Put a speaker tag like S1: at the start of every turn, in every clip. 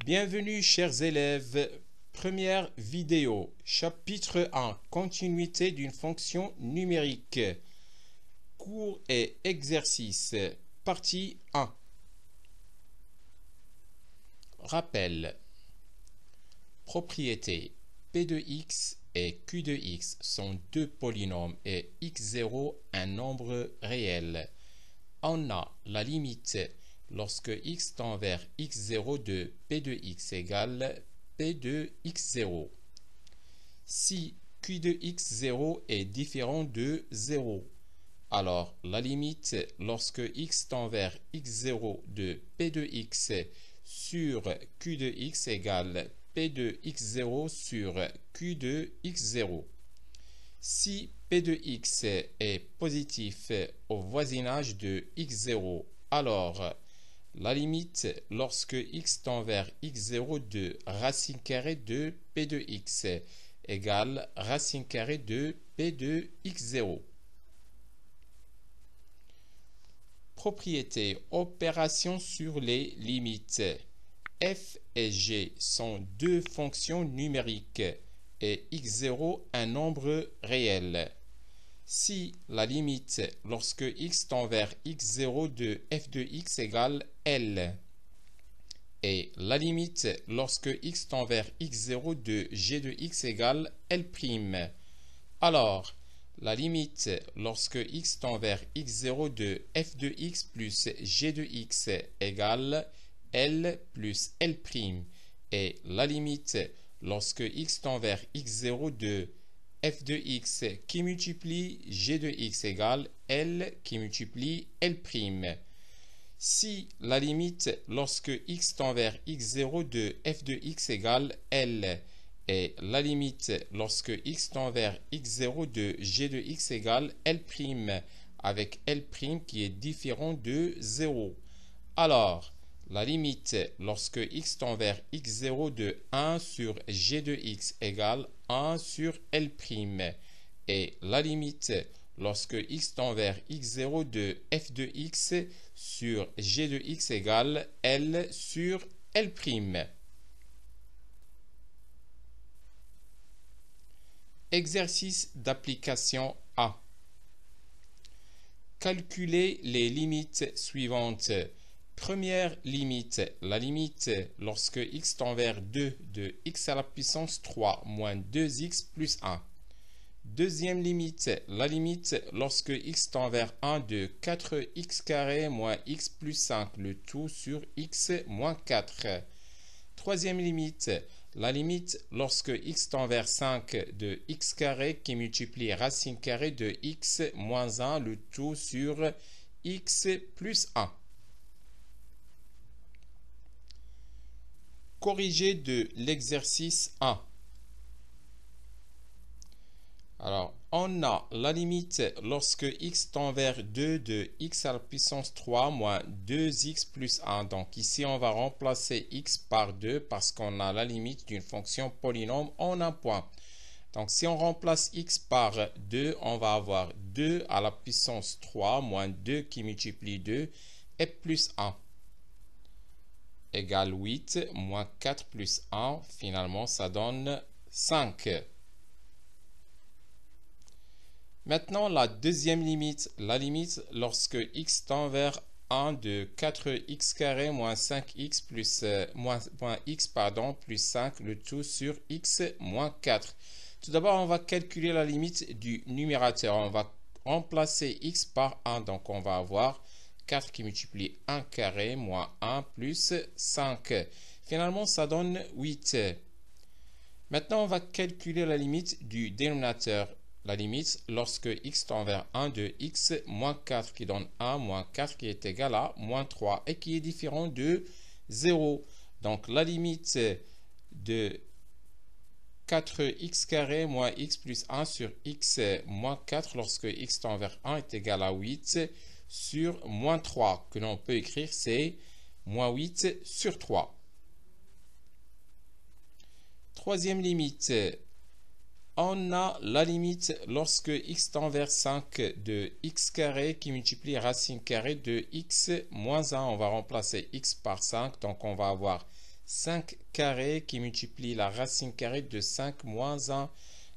S1: Bienvenue chers élèves, première vidéo, chapitre 1, continuité d'une fonction numérique, cours et exercice, partie 1. Rappel. Propriété. P de x et Q de x sont deux polynômes et x0 un nombre réel. On a la limite lorsque x tend vers x0 de P de x égale P de x0. Si Q de x0 est différent de 0, alors la limite lorsque x tend vers x0 de P de x sur Q de x égale P de x0 sur Q de x0. Si P de x est positif au voisinage de x0, alors la limite lorsque x tend vers x0 de racine carrée de P de x égale racine carrée de P de x0. Propriété, opération sur les limites. F et G sont deux fonctions numériques et x0 un nombre réel. Si la limite lorsque x tend vers x0 de f de x égale L et la limite lorsque x tend vers x0 de g de x égale L', alors la limite lorsque x tend vers x0 de f de x plus g de x égale L plus L' et la limite lorsque x tend vers x0 de f de x qui multiplie g de x égale L qui multiplie L'. Si la limite lorsque x tend vers x0 de f de x égale L et la limite lorsque x tend vers x0 de g de x égale L' avec L' qui est différent de 0, alors la limite lorsque x tend vers x0 de 1 sur g de x égale 1 sur L' et la limite lorsque x tend vers x0 de f de x sur g de x égale L sur L'. Exercice d'application A. Calculez les limites suivantes. Première limite, la limite lorsque x tend vers 2 de x à la puissance 3 moins 2x plus 1. Deuxième limite, la limite lorsque x tend vers 1 de 4x carré moins x plus 5, le tout sur x moins 4. Troisième limite, la limite lorsque x tend vers 5 de x carré qui multiplie racine carrée de x moins 1, le tout sur x plus 1. Corrigé de l'exercice 1. Alors, on a la limite lorsque x tend vers 2 de x à la puissance 3 moins 2x plus 1. Donc ici, on va remplacer x par 2 parce qu'on a la limite d'une fonction polynôme en un point. Donc si on remplace x par 2, on va avoir 2 à la puissance 3 moins 2 qui multiplie 2 et plus 1. Égale 8, moins 4 plus 1, finalement ça donne 5. Maintenant la deuxième limite, la limite lorsque x tend vers 1 de 4x carré moins 5x plus, moins x plus 5, le tout sur x moins 4. Tout d'abord on va calculer la limite du numérateur, on va remplacer x par 1, donc on va avoir 4 qui multiplie 1 carré moins 1 plus 5. Finalement, ça donne 8. Maintenant, on va calculer la limite du dénominateur. La limite lorsque x tend vers 1 de x moins 4 qui donne 1 moins 4 qui est égal à moins 3 et qui est différent de 0. Donc, la limite de 4x carré moins x plus 1 sur x moins 4 lorsque x tend vers 1 est égal à 8 sur moins 3, que l'on peut écrire, c'est moins 8 sur 3. Troisième limite, on a la limite lorsque x tend vers 5 de x carré qui multiplie racine carrée de x moins 1. On va remplacer x par 5, donc on va avoir 5 carré qui multiplie la racine carrée de 5 moins 1.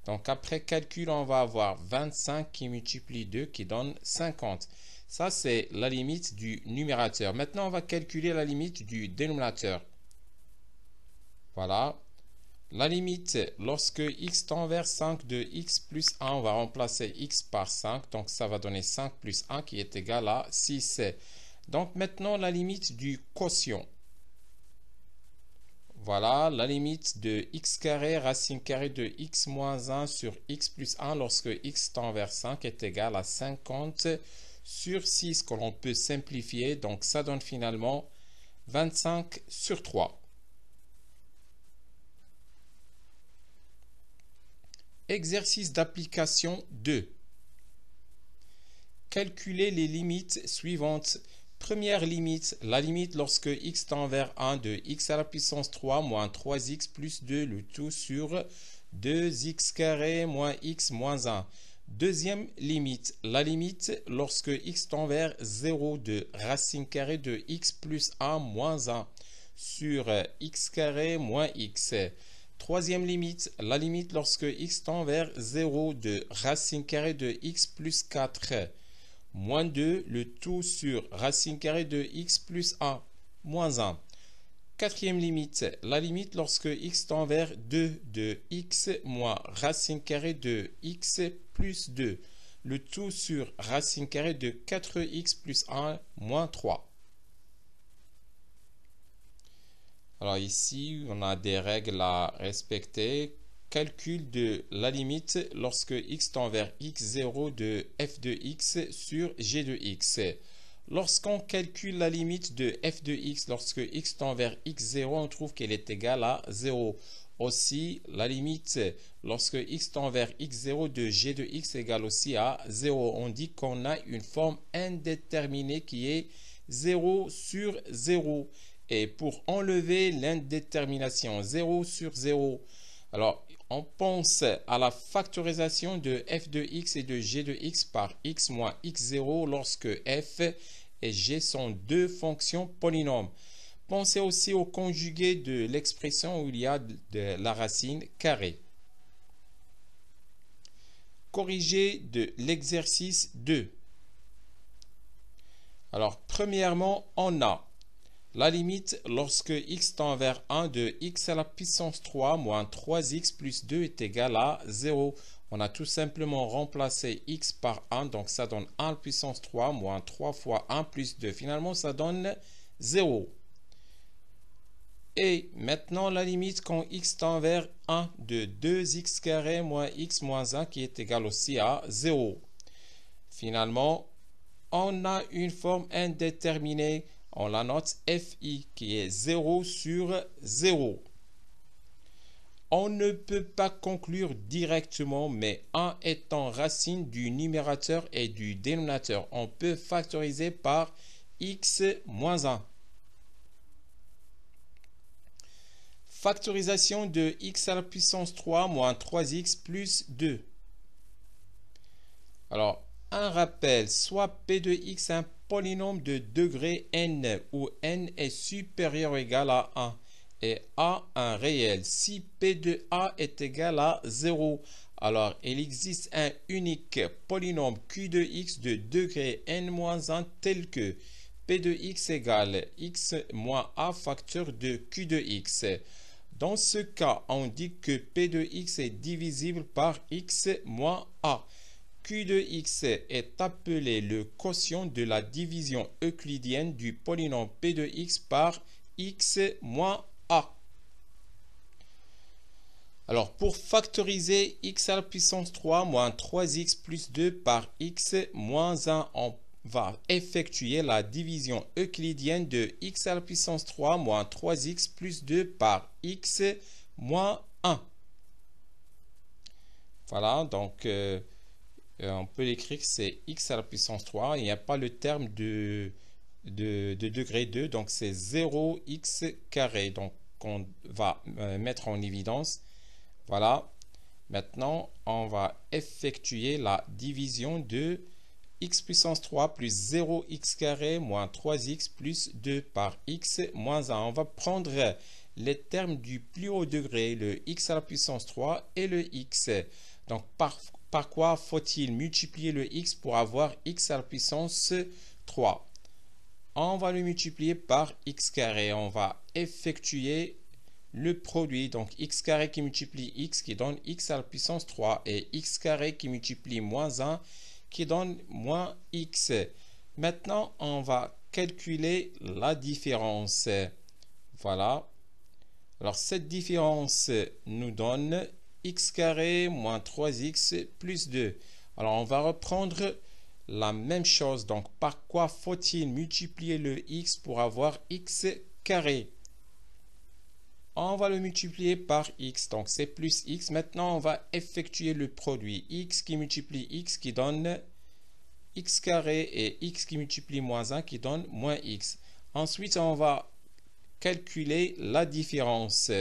S1: Donc après calcul, on va avoir 25 qui multiplie 2 qui donne 50. Ça, c'est la limite du numérateur. Maintenant, on va calculer la limite du dénominateur. Voilà. La limite, lorsque x tend vers 5 de x plus 1, on va remplacer x par 5. Donc, ça va donner 5 plus 1 qui est égal à 6. Donc, maintenant, la limite du quotient. Voilà, la limite de x carré, racine carrée de x moins 1 sur x plus 1 lorsque x tend vers 5 est égal à 50 sur 6 que l'on peut simplifier. Donc, ça donne finalement 25 sur 3. Exercice d'application 2. Calculer les limites suivantes. Première limite, la limite lorsque x tend vers 1 de x à la puissance 3 moins 3x plus 2, le tout sur 2x carré moins x moins 1. Deuxième limite, la limite lorsque x tend vers 0 de racine carrée de x plus 1 moins 1 sur x carré moins x. Troisième limite, la limite lorsque x tend vers 0 de racine carrée de x plus 4 moins 2, le tout sur racine carrée de x plus 1, moins 1. Quatrième limite, la limite lorsque x tend vers 2 de x moins racine carrée de x plus 2, le tout sur racine carrée de 4x plus 1, moins 3. Alors ici, on a des règles à respecter. Calcul de la limite lorsque x tend vers x0 de f de x sur g de x. Lorsqu'on calcule la limite de f de x lorsque x tend vers x0, on trouve qu'elle est égale à 0. Aussi, la limite lorsque x tend vers x0 de g de x égale aussi à 0. On dit qu'on a une forme indéterminée qui est 0 sur 0. Et pour enlever l'indétermination 0 sur 0, alors on pense à la factorisation de f de x et de g de x par x moins x0 lorsque f et g sont deux fonctions polynômes. Pensez aussi au conjugué de l'expression où il y a de la racine carrée. Corrigé de l'exercice 2. Alors, premièrement, on a la limite lorsque x tend vers 1 de x à la puissance 3 moins 3x plus 2 est égal à 0. On a tout simplement remplacé x par 1, donc ça donne 1 à la puissance 3 moins 3 fois 1 plus 2. Finalement, ça donne 0. Et maintenant, la limite quand x tend vers 1 de 2x carré moins x moins 1 qui est égal aussi à 0. Finalement, on a une forme indéterminée. On la note fi qui est 0 sur 0. On ne peut pas conclure directement, mais 1 étant racine du numérateur et du dénominateur, on peut factoriser par x moins 1. Factorisation de x à la puissance 3 moins 3x plus 2. Alors, un rappel, soit p de x est un polynôme de degré n où n est supérieur ou égal à 1 et a un réel. Si p de a est égal à 0, alors il existe un unique polynôme q de x de degré n-1 tel que p de x égale x moins a facteur de q de x. Dans ce cas, on dit que p de x est divisible par x moins a. Q de x est appelé le quotient de la division euclidienne du polynôme p de x par x moins a. Alors, pour factoriser x à la puissance 3 moins 3x plus 2 par x moins 1, on va effectuer la division euclidienne de x à la puissance 3 moins 3x plus 2 par x moins 1. Voilà, donc on peut l'écrire que c'est x à la puissance 3. Il n'y a pas le terme de degré 2, donc c'est 0x carré. Donc on va mettre en évidence. Voilà. Maintenant, on va effectuer la division de x puissance 3 plus 0x carré moins 3x plus 2 par x moins 1. On va prendre les termes du plus haut degré, le x à la puissance 3 et le x. Donc, par quoi faut-il multiplier le x pour avoir x à la puissance 3? On va le multiplier par x carré. On va effectuer le produit. Donc, x carré qui multiplie x qui donne x à la puissance 3 et x carré qui multiplie moins 1 qui donne moins x. Maintenant, on va calculer la différence. Voilà. Alors, cette différence nous donne x carré moins 3x plus 2. Alors, on va reprendre la même chose. Donc, par quoi faut-il multiplier le x pour avoir x carré? On va le multiplier par x. Donc, c'est plus x. Maintenant, on va effectuer le produit. X qui multiplie x qui donne x carré et x qui multiplie moins 1 qui donne moins x. Ensuite, on va calculer la différence.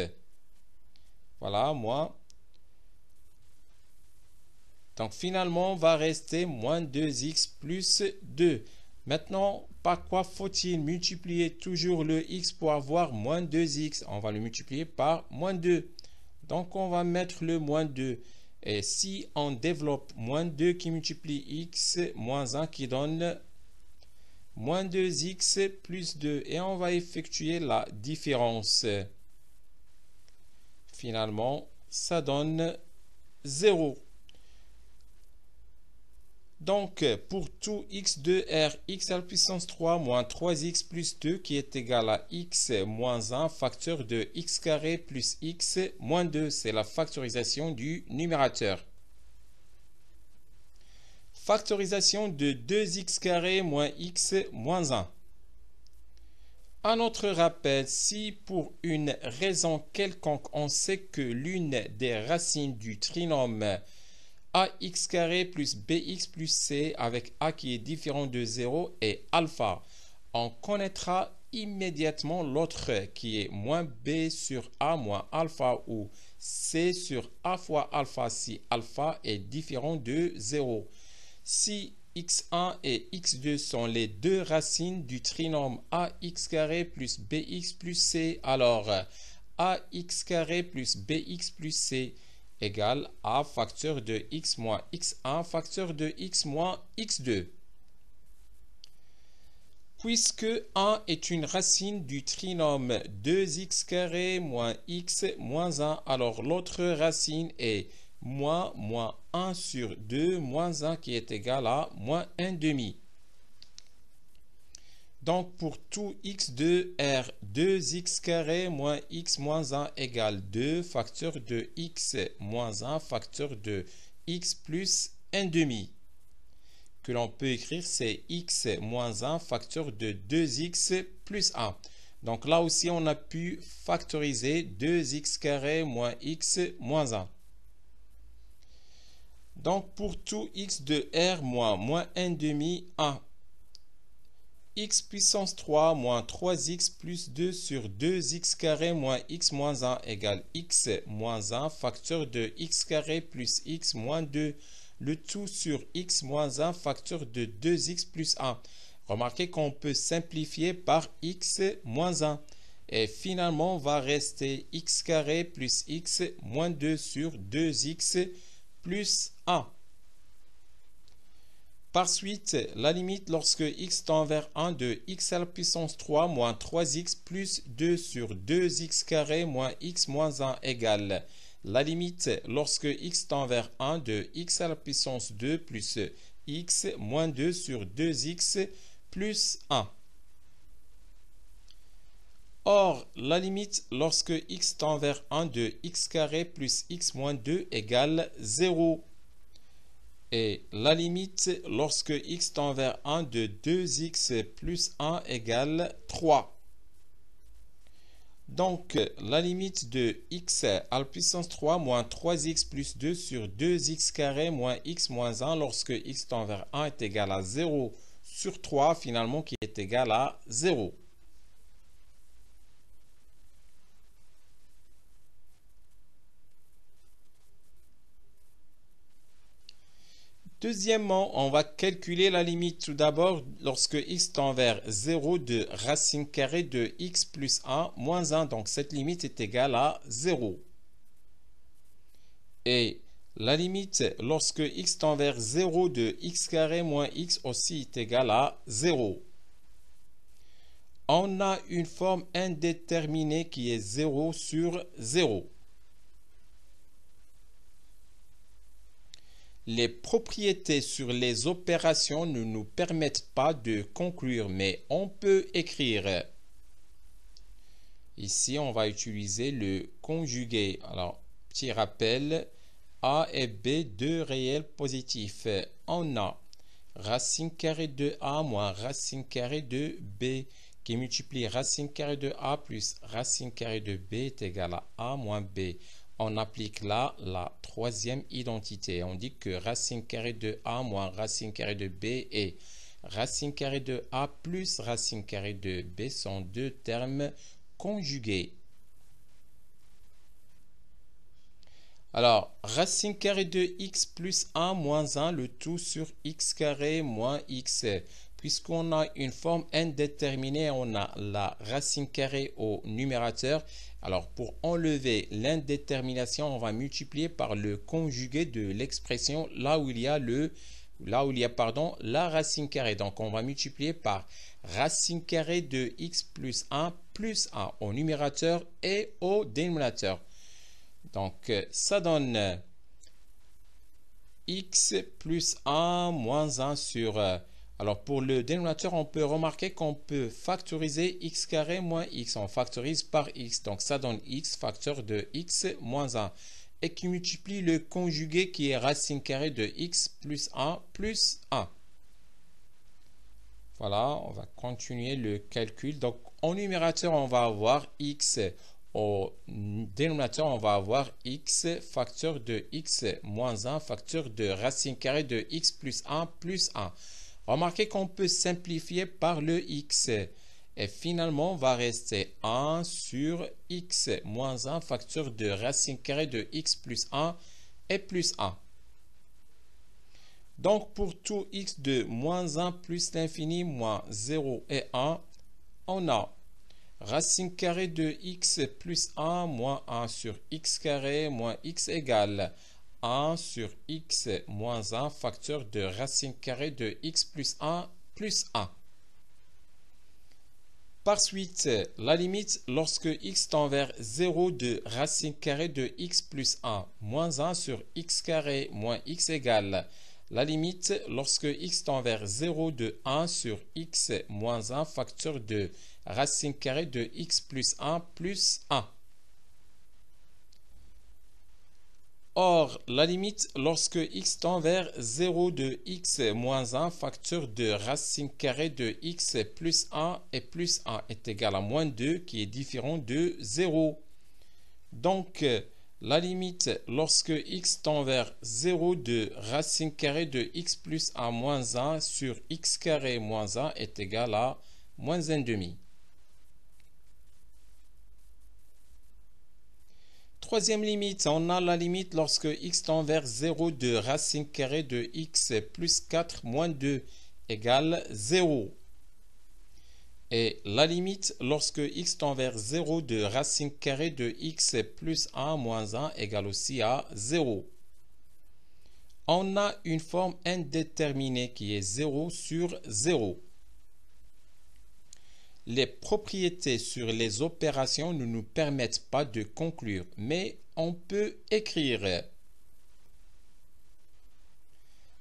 S1: Voilà, moins. Donc, finalement, on va rester moins 2x plus 2. Maintenant, par quoi faut-il multiplier toujours le x pour avoir moins 2x? On va le multiplier par moins 2. Donc, on va mettre le moins 2. Et si on développe moins 2 qui multiplie x, moins 1 qui donne moins 2x plus 2. Et on va effectuer la différence. Finalement, ça donne 0. Donc, pour tout x de r, x à la puissance 3 moins 3x plus 2 qui est égal à x moins 1 facteur de x carré plus x moins 2. C'est la factorisation du numérateur. Factorisation de 2x carré moins x moins 1. Un autre rappel, si pour une raison quelconque on sait que l'une des racines du trinôme ax carré plus bx plus c avec a qui est différent de 0 est alpha, on connaîtra immédiatement l'autre qui est moins b sur a moins alpha ou c sur a fois alpha si alpha est différent de 0. Si x1 et x2 sont les deux racines du trinôme ax carré plus bx plus c, alors ax carré plus bx plus c égale a facteur de x moins x1 facteur de x moins x2. Puisque 1 est une racine du trinôme 2x carré moins x moins 1, alors l'autre racine est moins 1 sur 2 moins 1 qui est égal à moins 1 demi. Donc, pour tout x de r, 2x carré moins x moins 1 égale 2 facteur de x moins 1 facteur de x plus 1 demi. Que l'on peut écrire, c'est x moins 1 facteur de 2x plus 1. Donc là aussi, on a pu factoriser 2x carré moins x moins 1. Donc, pour tout x de r moins 1 demi 1, x puissance 3 moins 3x plus 2 sur 2x carré moins x moins 1 égale x moins 1 facteur de x carré plus x moins 2, le tout sur x moins 1 facteur de 2x plus 1. Remarquez qu'on peut simplifier par x moins 1. Et finalement, on va rester x carré plus x moins 2 sur 2x plus 1. Par suite, la limite lorsque x tend vers 1 de x à la puissance 3 moins 3x plus 2 sur 2x carré moins x moins 1 égale la limite lorsque x tend vers 1 de x à la puissance 2 plus x moins 2 sur 2x plus 1. Or, la limite lorsque x tend vers 1 de x carré plus x moins 2 égale 0. Et la limite lorsque x tend vers 1 de 2x plus 1 égale 3. Donc, la limite de x à la puissance 3 moins 3x plus 2 sur 2x carré moins x moins 1 lorsque x tend vers 1 est égal à 0 sur 3 finalement qui est égal à 0. Deuxièmement, on va calculer la limite tout d'abord lorsque x tend vers 0 de racine carrée de x plus 1 moins 1. Donc cette limite est égale à 0. Et la limite lorsque x tend vers 0 de x carré moins x aussi est égale à 0. On a une forme indéterminée qui est 0 sur 0. Les propriétés sur les opérations ne nous permettent pas de conclure, mais on peut écrire. Ici, on va utiliser le conjugué. Alors, petit rappel, A et B, deux réels positifs. On a racine carrée de A moins racine carrée de B qui multiplie racine carrée de A plus racine carrée de B est égal à A moins B. On applique là la troisième identité. On dit que racine carrée de A moins racine carrée de B et racine carrée de A plus racine carrée de B sont deux termes conjugués. Alors, racine carrée de x plus 1 moins 1, le tout sur x carré moins x. Puisqu'on a une forme indéterminée, on a la racine carrée au numérateur. Alors, pour enlever l'indétermination, on va multiplier par le conjugué de l'expression là où il y a la racine carrée. Donc, on va multiplier par racine carrée de x plus 1 au numérateur et au dénominateur. Donc, ça donne x plus 1 moins 1 sur... alors, pour le dénominateur, on peut remarquer qu'on peut factoriser x carré moins x. On factorise par x. Donc, ça donne x facteur de x moins 1. Et qui multiplie le conjugué qui est racine carrée de x plus 1 plus 1. Voilà, on va continuer le calcul. Donc, au numérateur, on va avoir x. Au dénominateur, on va avoir x facteur de x moins 1 facteur de racine carrée de x plus 1 plus 1. Remarquez qu'on peut simplifier par le x. Et finalement, on va rester 1 sur x moins 1 facteur de racine carrée de x plus 1 et plus 1. Donc, pour tout x de moins 1 plus l'infini moins 0 et 1, on a racine carrée de x plus 1 moins 1 sur x carré moins x égale 1 sur x moins 1 facteur de racine carrée de x plus 1 plus 1. Par suite, la limite lorsque x tend vers 0 de racine carrée de x plus 1 moins 1 sur x carré moins x égale la limite lorsque x tend vers 0 de 1 sur x moins 1 facteur de racine carrée de x plus 1 plus 1. Or, la limite lorsque x tend vers 0 de x moins 1 facteur de racine carrée de x plus 1 et plus 1 est égal à moins 2 qui est différent de 0. Donc, la limite lorsque x tend vers 0 de racine carrée de x plus 1 moins 1 sur x carré moins 1 est égal à moins 1,5. Troisième limite, on a la limite lorsque x tend vers 0 de racine carrée de x plus 4 moins 2 égale 0. Et la limite lorsque x tend vers 0 de racine carrée de x plus 1 moins 1 égale aussi à 0. On a une forme indéterminée qui est 0 sur 0. Les propriétés sur les opérations ne nous permettent pas de conclure, mais on peut écrire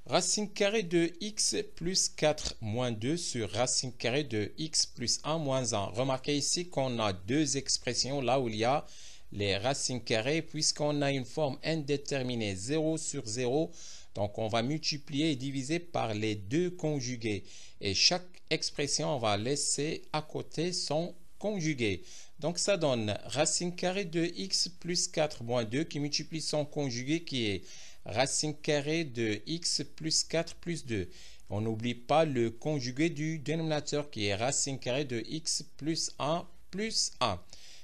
S1: racine carrée de x plus 4 moins 2 sur racine carrée de x plus 1 moins 1. Remarquez ici qu'on a deux expressions là où il y a les racines carrées puisqu'on a une forme indéterminée 0 sur 0. Donc, on va multiplier et diviser par les deux conjugués. Et chaque expression, on va laisser à côté son conjugué. Donc, ça donne racine carrée de x plus 4 moins 2 qui multiplie son conjugué qui est racine carrée de x plus 4 plus 2. On n'oublie pas le conjugué du dénominateur qui est racine carrée de x plus 1 plus 1.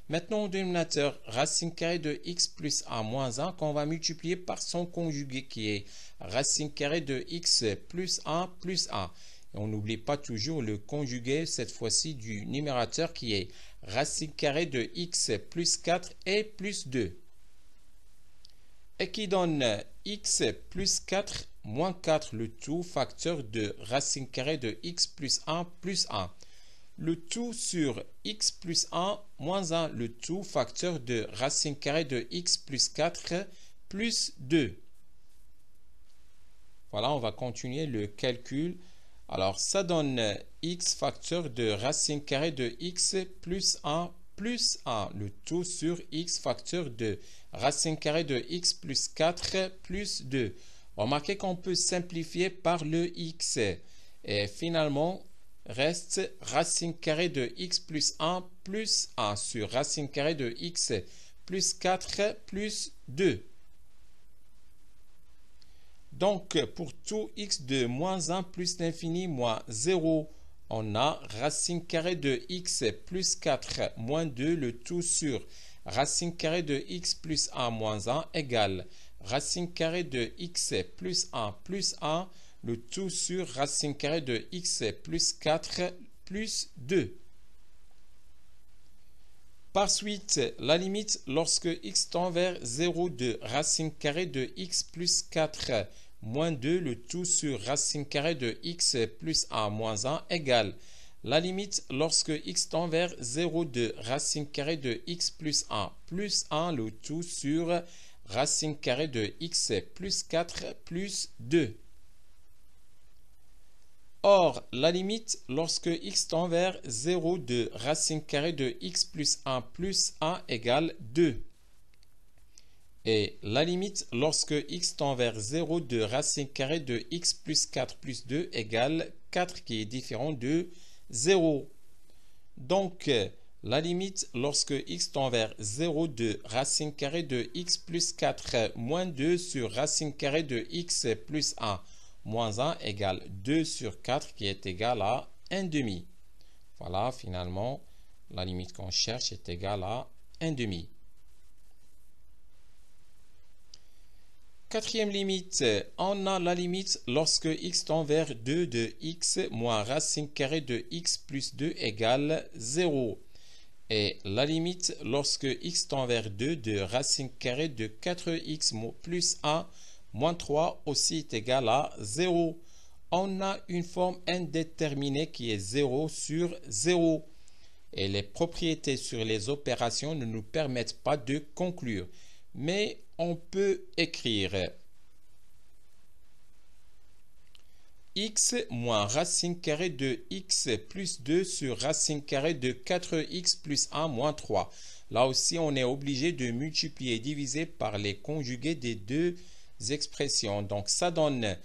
S1: Maintenant, au dénominateur, racine carrée de x plus a moins 1 qu'on va multiplier par son conjugué qui est racine carrée de x plus 1 plus 1. Et on n'oublie pas toujours le conjugué, cette fois-ci, du numérateur qui est racine carrée de x plus 4 et plus 2. Et qui donne x plus 4 moins 4, le tout facteur de racine carrée de x plus 1 plus 1. Le tout sur x plus 1 moins 1, le tout facteur de racine carrée de x plus 4 plus 2. Voilà, on va continuer le calcul. Alors, ça donne x facteur de racine carrée de x plus 1 plus 1, le tout sur x facteur de racine carrée de x plus 4 plus 2. Remarquez qu'on peut simplifier par le x. Et finalement, reste racine carrée de x plus 1 plus 1 sur racine carrée de x plus 4 plus 2. Donc, pour tout x de moins 1 plus l'infini moins 0, on a racine carrée de x plus 4 moins 2, le tout sur racine carrée de x plus 1 moins 1 égale racine carrée de x plus 1 plus 1, le tout sur racine carrée de x plus 4 plus 2. Par suite, la limite lorsque x tend vers 0 de racine carrée de x plus 4 moins 2, le tout sur racine carrée de x plus 1 moins 1 égale la limite lorsque x tend vers 0 de racine carrée de x plus 1 plus 1, le tout sur racine carrée de x plus 4 plus 2. Or, la limite lorsque x tend vers 0 de racine carrée de x plus 1 plus 1 égale 2. Et la limite lorsque x tend vers 0 de racine carrée de x plus 4 plus 2 égale 4 qui est différent de 0. Donc, la limite lorsque x tend vers 0 de racine carrée de x plus 4 moins 2 sur racine carrée de x plus 1 moins 1 égale 2 sur 4 qui est égal à 1 demi. Voilà, finalement, la limite qu'on cherche est égale à 1 demi. Quatrième limite, on a la limite lorsque x tend vers 2 de x moins racine carrée de x plus 2 égale 0. Et la limite lorsque x tend vers 2 de racine carrée de 4x plus 1 moins 3 aussi est égal à 0. On a une forme indéterminée qui est 0 sur 0. Et les propriétés sur les opérations ne nous permettent pas de conclure. Mais on peut écrire x moins racine carrée de x plus 2 sur racine carrée de 4x plus 1 moins 3. Là aussi, on est obligé de multiplier et diviser par les conjugués des deux expressions. Donc, ça donne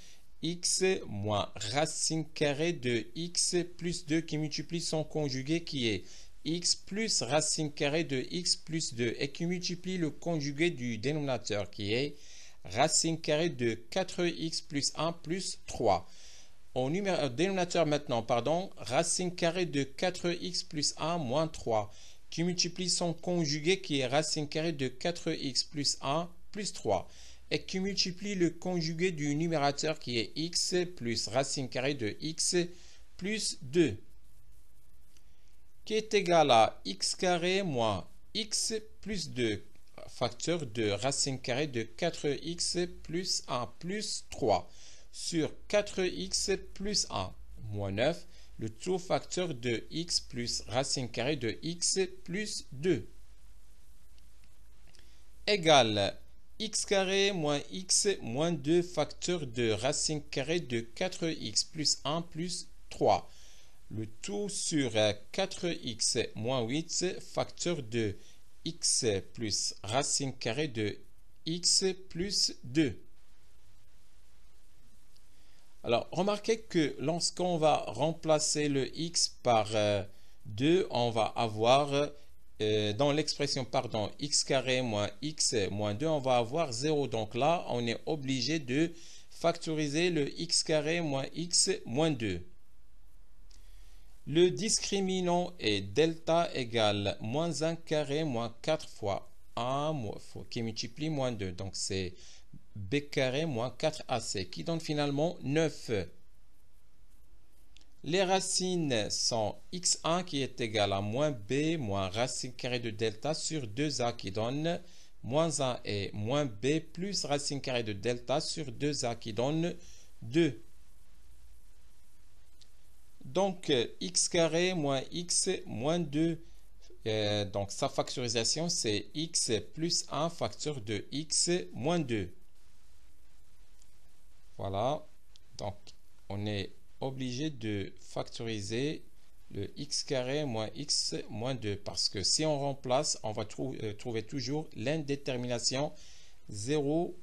S1: x moins racine carrée de x plus 2 qui multiplie son conjugué qui est x plus racine carrée de x plus 2 et qui multiplie le conjugué du dénominateur qui est racine carrée de 4x plus 1 plus 3. Au dénominateur maintenant, racine carrée de 4x plus 1 moins 3 qui multiplie son conjugué qui est racine carrée de 4x plus 1 plus 3 et qui multiplie le conjugué du numérateur qui est x plus racine carrée de x plus 2 qui est égal à x carré moins x plus 2 facteur de racine carrée de 4x plus 1 plus 3 sur 4x plus 1 moins 9, le tout facteur de x plus racine carrée de x plus 2 égale x carré moins x moins 2 facteur de racine carrée de 4x plus 1 plus 3. Le tout sur 4x moins 8 facteur de x plus racine carrée de x plus 2. Alors, remarquez que lorsqu'on va remplacer le x par 2, on va avoir, dans l'expression, x carré moins x moins 2, on va avoir 0. Donc là, on est obligé de factoriser le x carré moins x moins 2. Le discriminant est delta égale moins 1 carré moins 4 fois a qui multiplie moins 2. Donc c'est b carré moins 4ac qui donne finalement 9. Les racines sont x1 qui est égal à moins b moins racine carrée de delta sur 2a qui donne moins 1 et moins b plus racine carrée de delta sur 2a qui donne 2. Donc, x carré moins x moins 2. Donc, sa factorisation, c'est x plus 1 facteur de x moins 2. Voilà. Donc, on est obligé de factoriser le x carré moins x moins 2. Parce que si on remplace, on va trouver toujours l'indétermination 0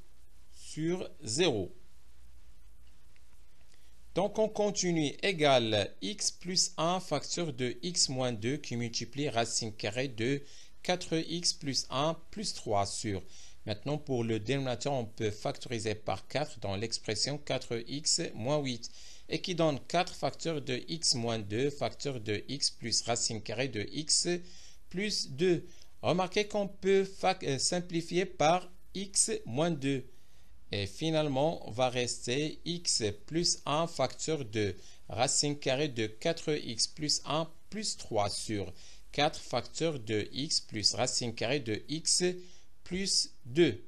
S1: sur 0. Donc, on continue égal x plus 1 facteur de x moins 2 qui multiplie racine carrée de 4x plus 1 plus 3 sur. Maintenant, pour le dénominateur, on peut factoriser par 4 dans l'expression 4x moins 8 et qui donne 4 facteurs de x moins 2 facteur de x plus racine carrée de x plus 2. Remarquez qu'on peut simplifier par x moins 2. Et finalement, on va rester x plus 1 facteur de racine carrée de 4x plus 1 plus 3 sur 4 facteurs de x plus racine carrée de x plus 2.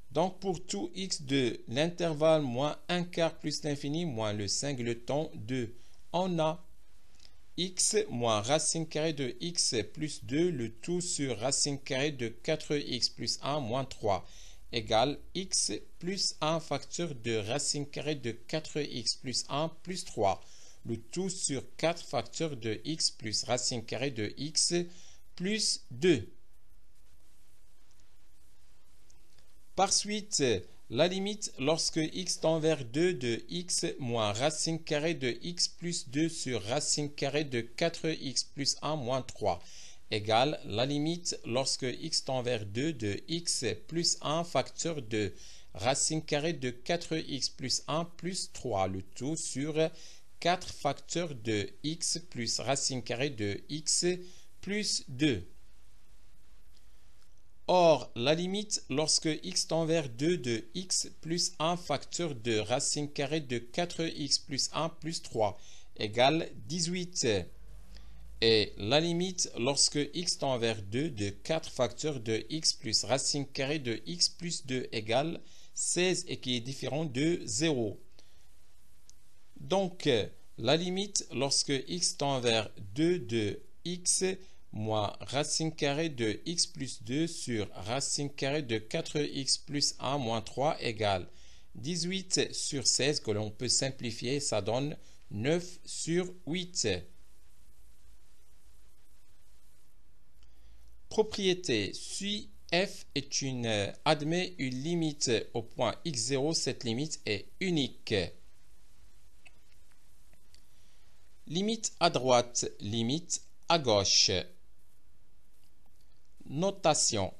S1: Donc, pour tout x de l'intervalle moins 1 quart plus l'infini moins le singleton 2, on a x moins racine carrée de x plus 2, le tout sur racine carrée de 4x plus 1 moins 3, égale x plus 1 facteur de racine carrée de 4x plus 1 plus 3, le tout sur 4 facteurs de x plus racine carrée de x plus 2. Par suite, la limite lorsque x tend vers 2 de x moins racine carrée de x plus 2 sur racine carrée de 4x plus 1 moins 3 égale la limite lorsque x tend vers 2 de x plus 1 facteur de racine carrée de 4x plus 1 plus 3, le tout sur 4 facteurs de x plus racine carrée de x plus 2. Or, la limite lorsque x tend vers 2 de x plus 1 facteur de racine carrée de 4x plus 1 plus 3 égale 18. Et la limite lorsque x tend vers 2 de 4 facteurs de x plus racine carrée de x plus 2 égale 16 et qui est différent de 0. Donc, la limite lorsque x tend vers 2 de x moins racine carrée de x plus 2 sur racine carrée de 4x plus 1 moins 3 égale 18 sur 16 que l'on peut simplifier, ça donne 9 sur 8. Propriété, si f admet une limite au point x0, cette limite est unique. Limite à droite, limite à gauche. Notation.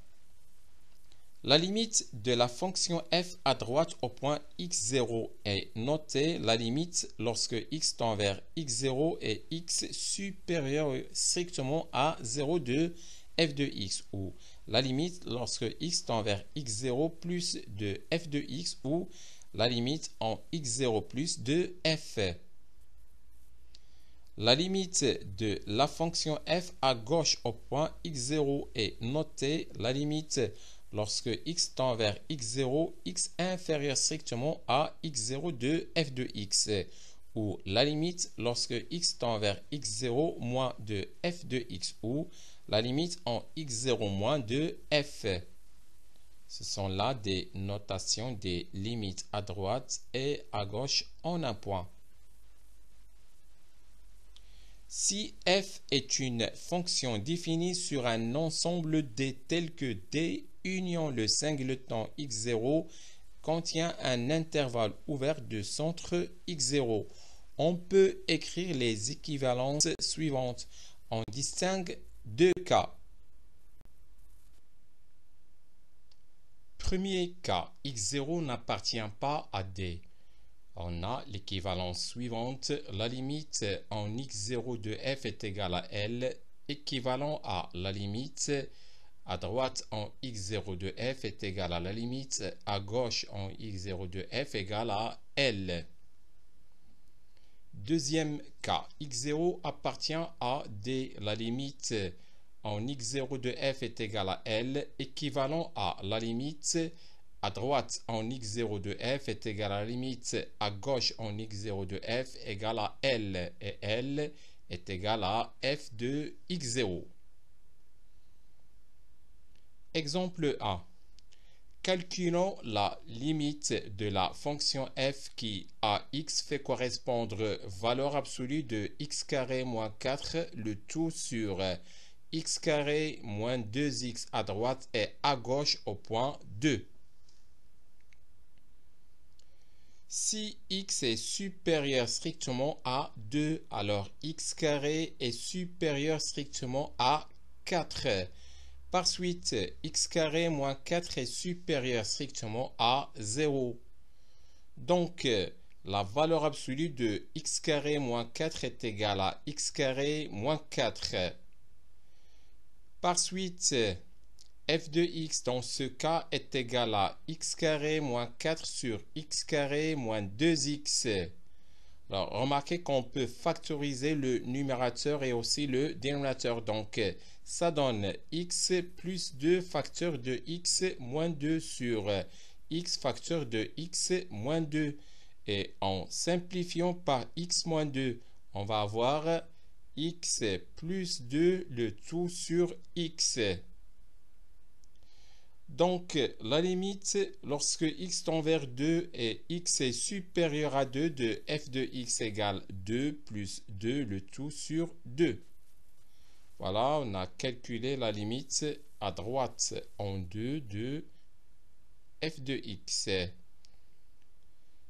S1: La limite de la fonction f à droite au point x0 est notée la limite lorsque x tend vers x0 et x supérieur strictement à 0 de f de x, ou la limite lorsque x tend vers x0 plus de f de x, ou la limite en x0 plus de f. La limite de la fonction f à gauche au point x0 est notée la limite lorsque x tend vers x0, x inférieur strictement à x0 de f de x, ou la limite lorsque x tend vers x0 moins de f de x, ou la limite en x0 moins de f. Ce sont là des notations des limites à droite et à gauche en un point. Si f est une fonction définie sur un ensemble d tel que d union le singleton x0 contient un intervalle ouvert de centre x0, on peut écrire les équivalences suivantes. On distingue deux cas. Premier cas, x0 n'appartient pas à d. On a l'équivalence suivante. La limite en x0 de f est égale à L, équivalent à la limite à droite en x0 de f est égale à la limite à gauche en x0 de f égale à L. Deuxième cas, x0 appartient à D. La limite en x0 de f est égale à L, équivalent à la limite à droite en x0 de f est égale à la limite à gauche en x0 de f égale à L. Et L est égal à f de x0. Exemple A. Calculons la limite de la fonction f qui à x fait correspondre valeur absolue de x carré moins 4, le tout sur x carré moins 2x à droite et à gauche au point 2. Si x est supérieur strictement à 2, alors x carré est supérieur strictement à 4. Par suite, x carré moins 4 est supérieur strictement à 0. Donc, la valeur absolue de x carré moins 4 est égale à x carré moins 4. Par suite, f de x dans ce cas est égal à x carré moins 4 sur x carré moins 2x. Alors, remarquez qu'on peut factoriser le numérateur et aussi le dénominateur. Donc, ça donne x plus 2 facteur de x moins 2 sur x facteur de x moins 2. Et en simplifiant par x moins 2, on va avoir x plus 2 le tout sur x. Donc, la limite, lorsque x tend vers 2 et x est supérieur à 2 de f de x égale 2 plus 2 le tout sur 2. Voilà, on a calculé la limite à droite en 2 de f de x.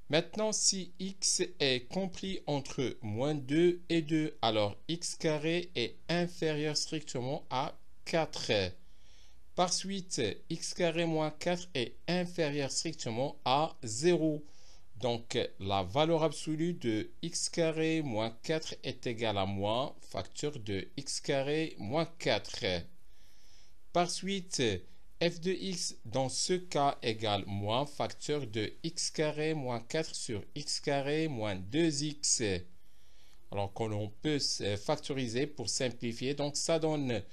S1: Maintenant, si x est compris entre moins 2 et 2, alors x carré est inférieur strictement à 4. Par suite, x carré moins 4 est inférieur strictement à 0. Donc, la valeur absolue de x carré moins 4 est égale à moins facteur de x carré moins 4. Par suite, f de x dans ce cas égale moins facteur de x carré moins 4 sur x carré moins 2x. Alors qu'on peut factoriser pour simplifier. Donc, ça donne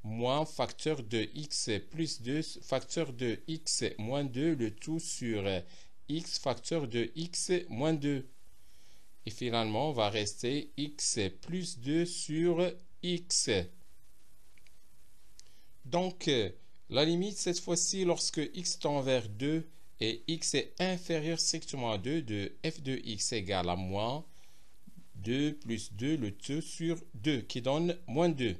S1: moins facteur de x plus 2 facteur de x moins 2 le tout sur x facteur de x moins 2. Et finalement, on va rester x plus 2 sur x. Donc, la limite, cette fois-ci, lorsque x tend vers 2 et x est inférieur strictement à 2 de f de x égale à moins 2 plus 2 le tout sur 2 qui donne moins 2.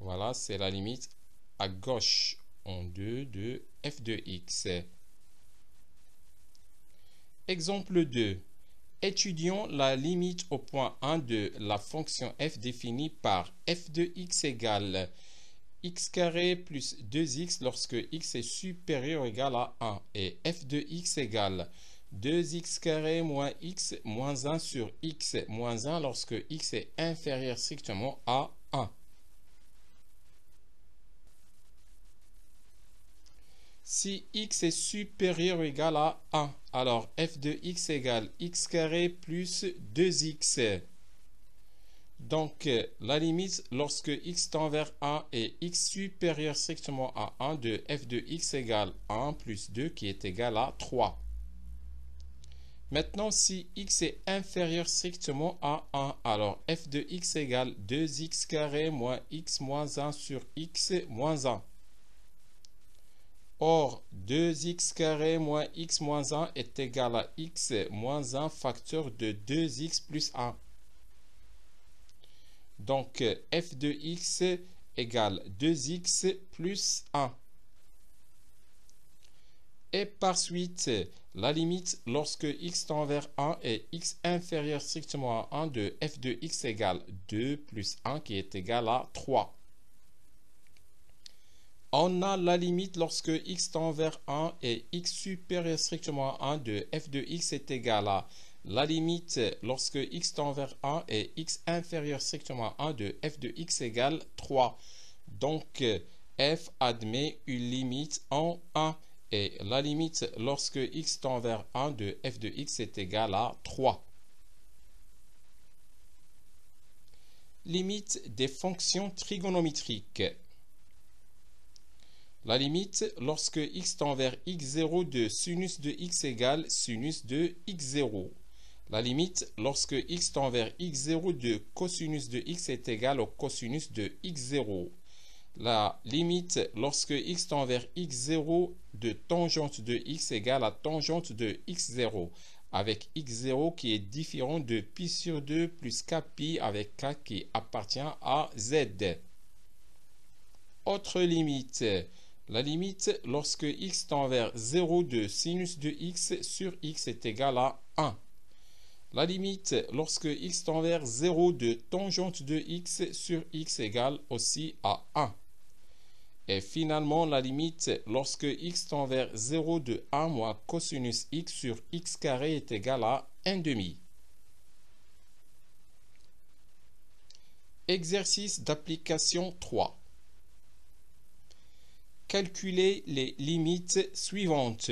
S1: Voilà, c'est la limite à gauche en 2 de f de x. Exemple 2. Étudions la limite au point 1 de la fonction f définie par f de x égale x carré plus 2x lorsque x est supérieur ou égal à 1 et f de x égale 2x carré moins x moins 1 sur x moins 1 lorsque x est inférieur strictement à 1. Si x est supérieur ou égal à 1, alors f de x égale x carré plus 2x. Donc, la limite lorsque x tend vers 1 et x supérieur strictement à 1 de f de x égale 1 plus 2 qui est égal à 3. Maintenant, si x est inférieur strictement à 1, alors f de x égale 2x carré moins x moins 1 sur x moins 1. Or, 2x carré moins x moins 1 est égal à x moins 1 facteur de 2x plus 1. Donc, f de x égale 2x plus 1. Et par suite, la limite lorsque x tend vers 1 et x inférieur strictement à 1 de f de x égale 2 plus 1 qui est égal à 3. On a la limite lorsque x tend vers 1 et x supérieur strictement à 1 de f de x est égal à la limite lorsque x tend vers 1 et x inférieur strictement à 1 de f de x égale 3. Donc, f admet une limite en 1 et la limite lorsque x tend vers 1 de f de x est égal à 3. Limite des fonctions trigonométriques. La limite lorsque x tend vers x0 de sinus de x égale sinus de x0. La limite lorsque x tend vers x0 de cosinus de x est égal au cosinus de x0. La limite lorsque x tend vers x0 de tangente de x égale à tangente de x0, avec x0 qui est différent de pi sur 2 plus kpi avec k qui appartient à z. Autre limite. La limite lorsque x tend vers 0 de sinus de x sur x est égal à 1. La limite lorsque x tend vers 0 de tangente de x sur x égale aussi à 1. Et finalement, la limite lorsque x tend vers 0 de 1 moins cosinus x sur x carré est égal à 1 demi. Exercice d'application 3. Calculez les limites suivantes.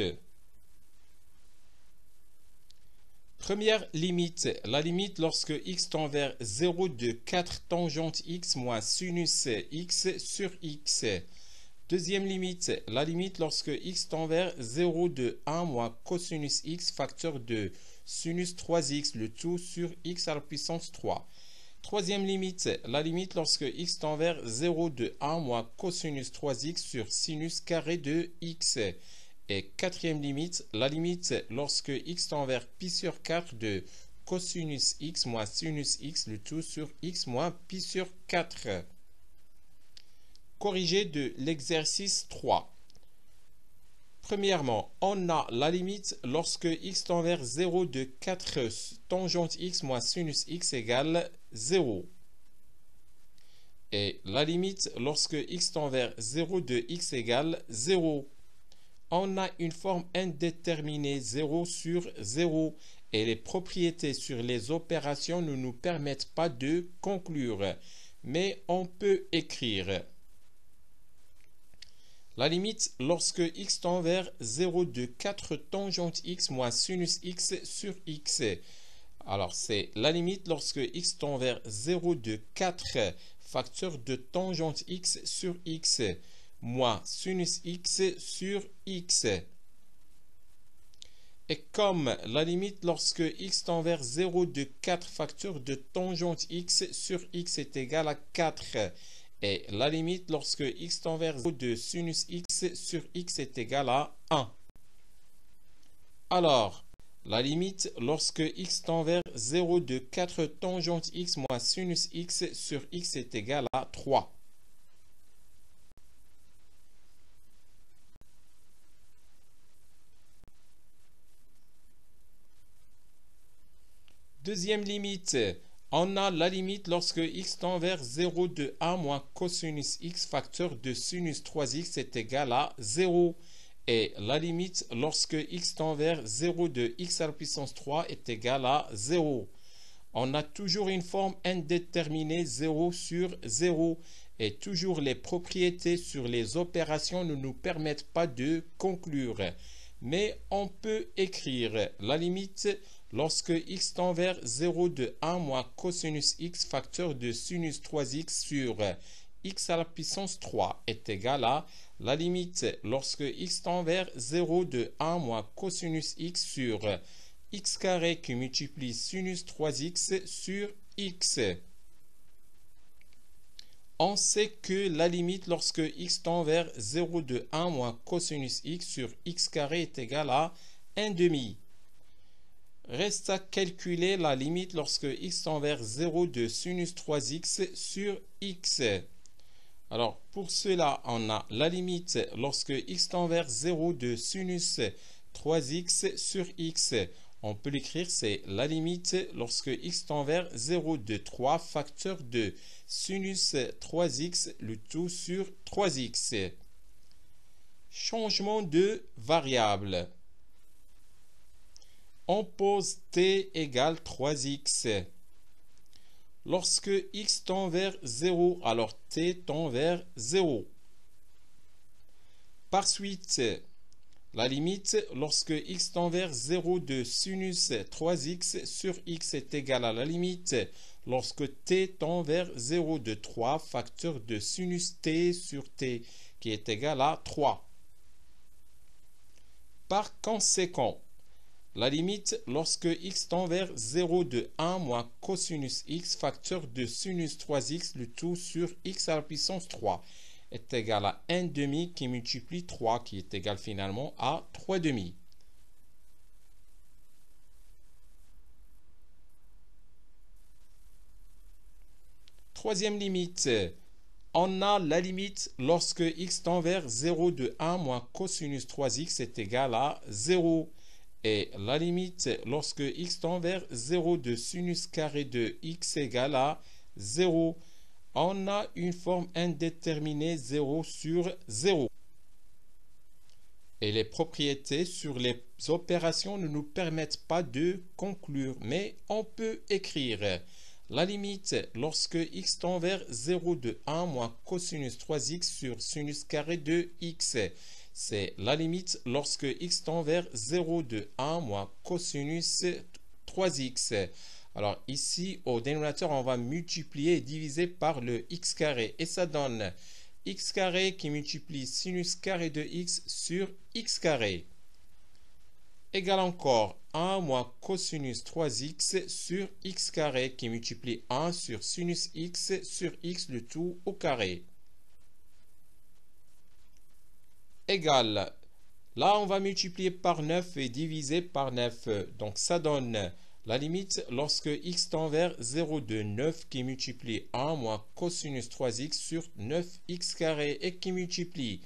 S1: Première limite, la limite lorsque x tend vers 0 de 4 tangente x moins sinus x sur x. Deuxième limite, la limite lorsque x tend vers 0 de 1 moins cosinus x facteur de sinus 3x, le tout sur x à la puissance 3. Troisième limite, la limite lorsque x tend vers 0 de 1 moins cosinus 3x sur sinus carré de x. Et quatrième limite, la limite lorsque x tend vers pi sur 4 de cosinus x moins sinus x, le tout sur x moins pi sur 4. Corrigé de l'exercice 3. Premièrement, on a la limite lorsque x tend vers 0 de 4 tangente x moins sinus x égale 0. Et la limite lorsque x tend vers 0 de x égale 0. On a une forme indéterminée 0 sur 0 et les propriétés sur les opérations ne nous permettent pas de conclure. Mais on peut écrire la limite lorsque x tend vers 0 de 4 tangente x moins sinus x sur x. Alors, c'est la limite lorsque x tend vers 0 de 4 facteur de tangente x sur x moins sinus x sur x. Et comme la limite lorsque x tend vers 0 de 4 facteur de tangente x sur x est égal à 4, et la limite lorsque x tend vers 0 de sinus x sur x est égal à 1. Alors, la limite lorsque x tend vers 0 de 4 tangente x moins sinus x sur x est égal à 3. Deuxième limite, on a la limite lorsque x tend vers 0 de 1 moins cosinus x facteur de sinus 3x est égal à 0. Et la limite lorsque x tend vers 0 de x à la puissance 3 est égal à 0. On a toujours une forme indéterminée 0 sur 0. Et toujours les propriétés sur les opérations ne nous permettent pas de conclure. Mais on peut écrire la limite lorsque x tend vers 0 de 1 moins cosinus x facteur de sinus 3x sur x à la puissance 3 est égal à la limite lorsque x tend vers 0 de 1 moins cosinus x sur x carré qui multiplie sinus 3x sur x. On sait que la limite lorsque x tend vers 0 de 1 moins cosinus x sur x carré est égal à 1 demi. Reste à calculer la limite lorsque x tend vers 0 de sinus 3x sur x. Alors, pour cela, on a la limite lorsque x tend vers 0 de sinus 3x sur x. On peut l'écrire, c'est la limite lorsque x tend vers 0 de 3 facteur de sinus 3x, le tout sur 3x. Changement de variable. On pose t égale 3x. Lorsque x tend vers 0, alors t tend vers 0. Par suite, la limite, lorsque x tend vers 0 de sinus 3x sur x est égal à la limite, lorsque t tend vers 0 de 3 facteur de sinus t sur t, qui est égal à 3. Par conséquent, la limite, lorsque x tend vers 0 de 1 moins cosinus x facteur de sinus 3x, le tout sur x à la puissance 3, est égal à 1 demi qui multiplie 3, qui est égal finalement à 3 demi. Troisième limite. On a la limite lorsque x tend vers 0 de 1 moins cosinus 3x est égal à 0. Et la limite lorsque x tend vers 0 de sinus carré de x égale à 0. On a une forme indéterminée 0 sur 0. Et les propriétés sur les opérations ne nous permettent pas de conclure, mais on peut écrire la limite lorsque x tend vers 0 de 1 moins cosinus 3x sur sinus carré de x. C'est la limite lorsque x tend vers 0 de 1 moins cosinus 3x. Alors ici, au dénominateur, on va multiplier et diviser par le x carré. Et ça donne x carré qui multiplie sinus carré de x sur x carré. Égale encore 1 moins cosinus 3x sur x carré qui multiplie 1 sur sinus x sur x le tout au carré. Égale, là on va multiplier par 9 et diviser par 9. Donc ça donne la limite lorsque x tend vers 0 de 9 qui multiplie 1 moins cosinus 3x sur 9x carré et qui multiplie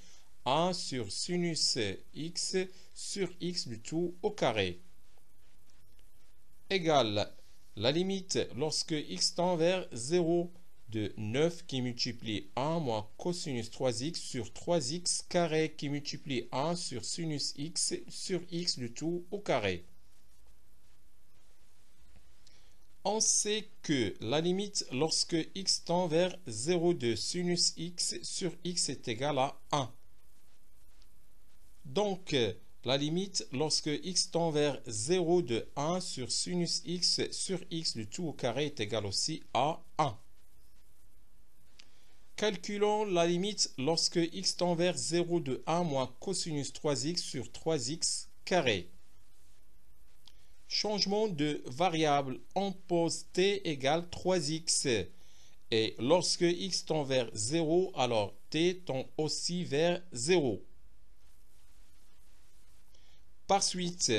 S1: 1 sur sinus x sur x du tout au carré. Égale la limite lorsque x tend vers 0 de 9 qui multiplie 1 moins cosinus 3x sur 3x carré qui multiplie 1 sur sinus x sur x du tout au carré. On sait que la limite lorsque x tend vers 0 de sinus x sur x est égal à 1. Donc, la limite lorsque x tend vers 0 de 1 sur sinus x sur x le tout au carré est égal aussi à 1. Calculons la limite lorsque x tend vers 0 de 1 moins cosinus 3x sur 3x carré. Changement de variable, on pose t égale 3x. Et lorsque x tend vers 0, alors t tend aussi vers 0. Par suite,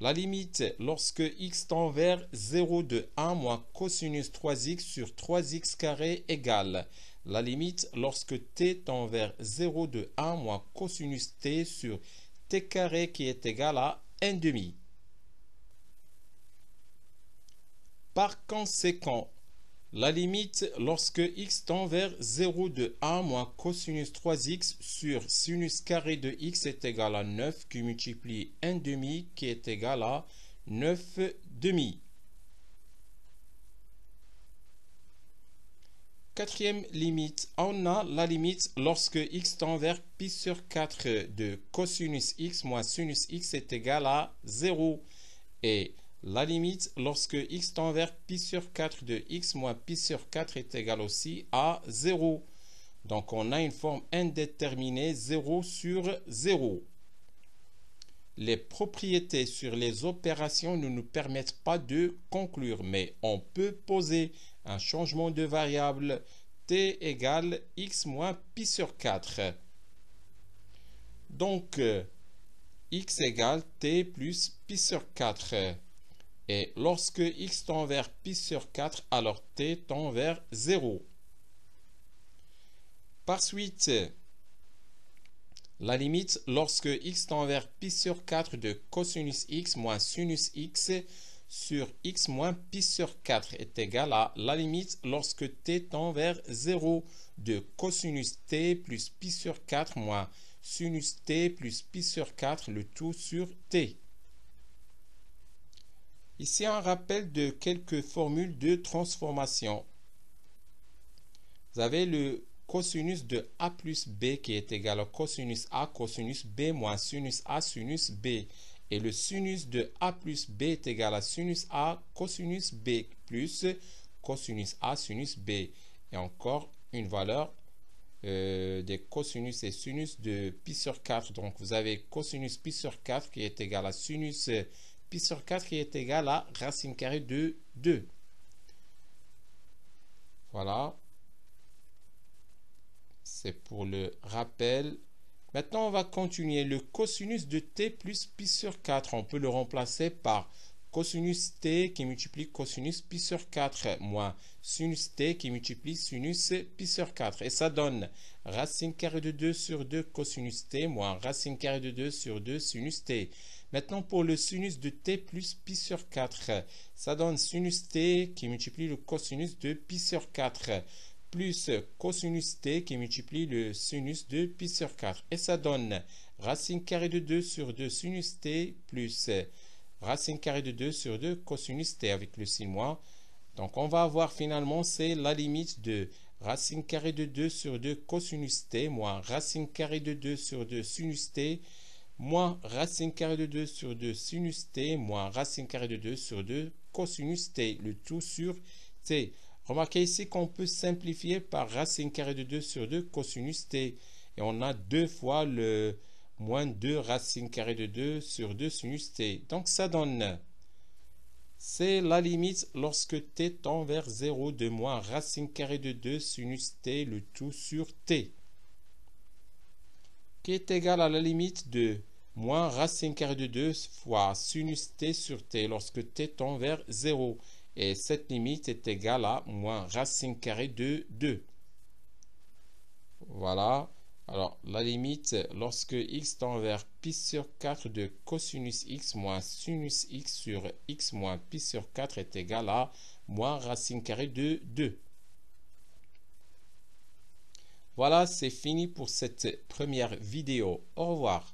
S1: la limite lorsque x tend vers 0 de 1 moins cosinus 3x sur 3x carré égale la limite lorsque t tend vers 0 de 1 moins cosinus t sur t carré qui est égal à 1 demi. Par conséquent, la limite lorsque x tend vers 0 de 1 moins cosinus 3x sur sinus carré de x est égal à 9 qui multiplie 1 demi qui est égal à 9 demi. Quatrième limite, on a la limite lorsque x tend vers pi sur 4 de cosinus x moins sinus x est égal à 0. Et la limite lorsque x tend vers pi sur 4 de x moins pi sur 4 est égal aussi à 0. Donc on a une forme indéterminée 0 sur 0. Les propriétés sur les opérations ne nous permettent pas de conclure, mais on peut poser un changement de variable t égale x moins pi sur 4. Donc, x égale t plus pi sur 4. Et lorsque x tend vers pi sur 4, alors t tend vers 0. Par suite, la limite lorsque x tend vers pi sur 4 de cosinus x moins sinus x sur x moins pi sur 4 est égal à la limite lorsque t tend vers 0 de cosinus t plus pi sur 4 moins sinus t plus pi sur 4, le tout sur t. Ici, un rappel de quelques formules de transformation. Vous avez le cosinus de a plus b qui est égal au cosinus a cosinus b moins sinus a sinus b. Et le sinus de a plus b est égal à sinus a cosinus b plus cosinus a sinus b. Et encore une valeur des cosinus et sinus de pi sur 4. Donc vous avez cosinus pi sur 4 qui est égal à sinus pi sur 4 qui est égal à racine carrée de 2. Voilà. C'est pour le rappel. Maintenant, on va continuer. Le cosinus de t plus pi sur 4, on peut le remplacer par cosinus t qui multiplie cosinus pi sur 4 moins sinus t qui multiplie sinus pi sur 4. Et ça donne racine carrée de 2 sur 2 cosinus t moins racine carrée de 2 sur 2 sinus t. Maintenant, pour le sinus de t plus pi sur 4, ça donne sinus t qui multiplie le cosinus de pi sur 4 plus cosinus t qui multiplie le sinus de pi sur 4. Et ça donne racine carrée de 2 sur 2 sinus t plus racine carrée de 2 sur 2 cosinus t avec le signe moins. Donc on va avoir finalement, c'est la limite de racine carrée de 2 sur 2 cosinus t moins racine carrée de 2 sur 2 sinus t moins racine carrée de 2 sur 2 sinus t moins racine carrée de 2 sur 2 cosinus t, le tout sur t. Remarquez ici qu'on peut simplifier par racine carrée de 2 sur 2 cosinus t. Et on a 2 fois le moins 2 racine carrée de 2 sur 2 sinus t. Donc ça donne, c'est la limite lorsque t tend vers 0 de moins racine carrée de 2 sinus t, le tout sur t. Qui est égal à la limite de moins racine carrée de 2 fois sinus t sur t lorsque t tend vers 0. Et cette limite est égale à moins racine carrée de 2. Voilà. Alors, la limite, lorsque x tend vers pi sur 4 de cosinus x moins sinus x sur x moins pi sur 4 est égal à moins racine carrée de 2. Voilà, c'est fini pour cette première vidéo. Au revoir.